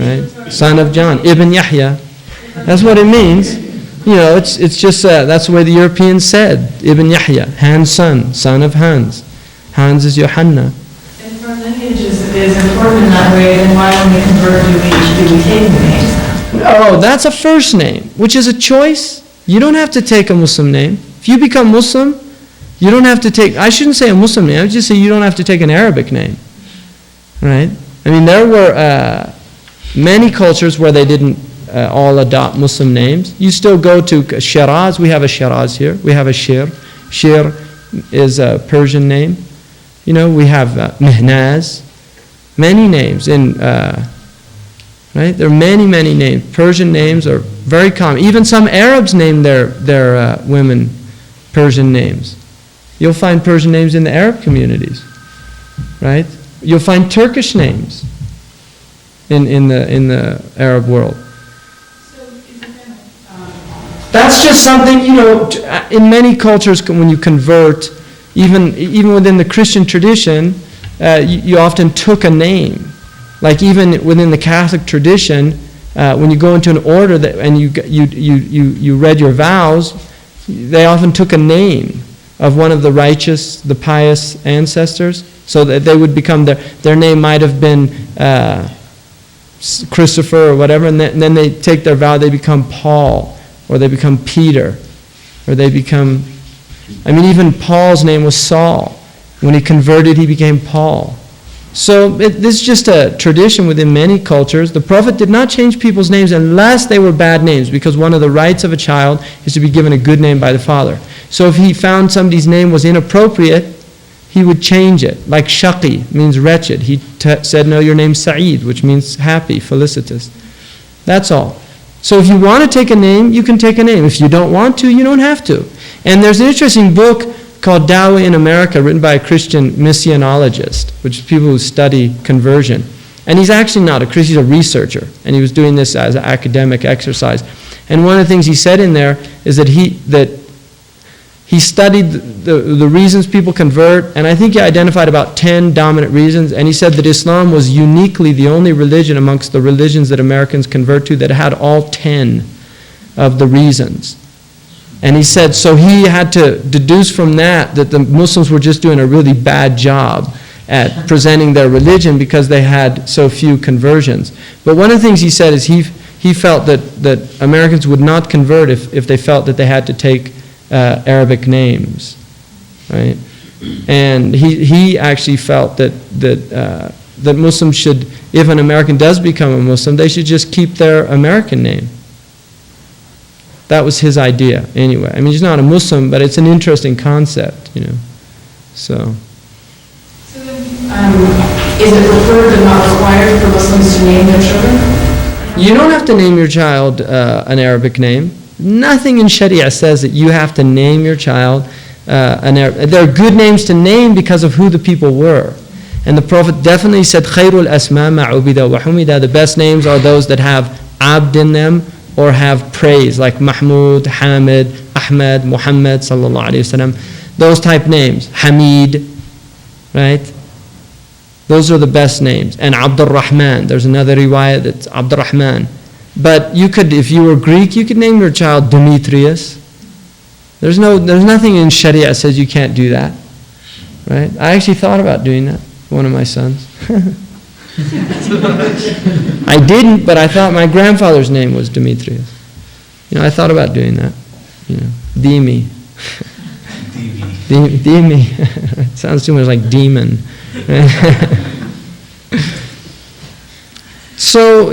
right? Son of John, Ibn Yahya. That's what it means. You know, it's just, that's the way the Europeans said. Ibn Yahya, Hans' son of Hans. Hans is Johanna. If our lineage is important in that way, then why when we convert do we take the name? Oh, that's a first name, which is a choice. You don't have to take a Muslim name. If you become Muslim, you don't have to take, I shouldn't say a Muslim name, I would just say you don't have to take an Arabic name. Right? I mean, there were many cultures where they didn't all adopt Muslim names. You still go to Shiraz, we have a Shiraz here, we have a Shir. Shir is a Persian name. You know, we have Mihnaz, many names right? There are many names. Persian names are very common. Even some Arabs name their women Persian names. You'll find Persian names in the Arab communities, right? You'll find Turkish names in the Arab world. That's just something, you know, in many cultures when you convert, even within the Christian tradition, you often took a name. Like even within the Catholic tradition, when you go into an order and you read your vows, they often took a name of one of the righteous, the pious ancestors, so that they would become their name might have been Christopher or whatever, and then they take their vow, they become Paul, or they become Peter, or they become, I mean, even Paul's name was Saul. When he converted, he became Paul. So this is just a tradition within many cultures. The Prophet did not change people's names unless they were bad names, because one of the rights of a child is to be given a good name by the father. So if he found somebody's name was inappropriate, he would change it. Like Shaqi means wretched. He said, no, your name's Sa'id, which means happy, felicitous. That's all. So if you want to take a name, you can take a name. If you don't want to, you don't have to. And there's an interesting book called Dawah in America, written by a Christian missionologist, which is people who study conversion. And he's actually not a Christian, he's a researcher. And he was doing this as an academic exercise. And one of the things he said in there is that he studied the reasons people convert, and I think he identified about 10 dominant reasons, and he said that Islam was uniquely the only religion amongst the religions that Americans convert to that had all 10 of the reasons. And he said, so he had to deduce from that the Muslims were just doing a really bad job at presenting their religion because they had so few conversions. But one of the things he said is he felt that Americans would not convert if they felt that they had to take Arabic names, right? And he actually felt that Muslims should, if an American does become a Muslim, they should just keep their American name. That was his idea, anyway. I mean, he's not a Muslim, but it's an interesting concept, you know. So then, is it preferred but not required for Muslims to name their children? You don't have to name your child an Arabic name. Nothing in Sharia says that you have to name your child an Arabic. There are good names to name because of who the people were. And the Prophet definitely said, Khairul asma ma'ubida wa humida. The best names are those that have abd in them or have praise, like Mahmud, Hamid, Ahmed, Muhammad, sallallahu alayhi wasallam. Those type names. Hamid, right? Those are the best names. And Abdul Rahman. There's another riwayah that's Abdul Rahman. But you could, if you were Greek, you could name your child Demetrius. There's nothing in Sharia that says you can't do that, right? I actually thought about doing that for one of my sons. I didn't, but I thought my grandfather's name was Demetrius. You know, I thought about doing that. You know, Dimi. Dimi. It sounds too much like demon. So,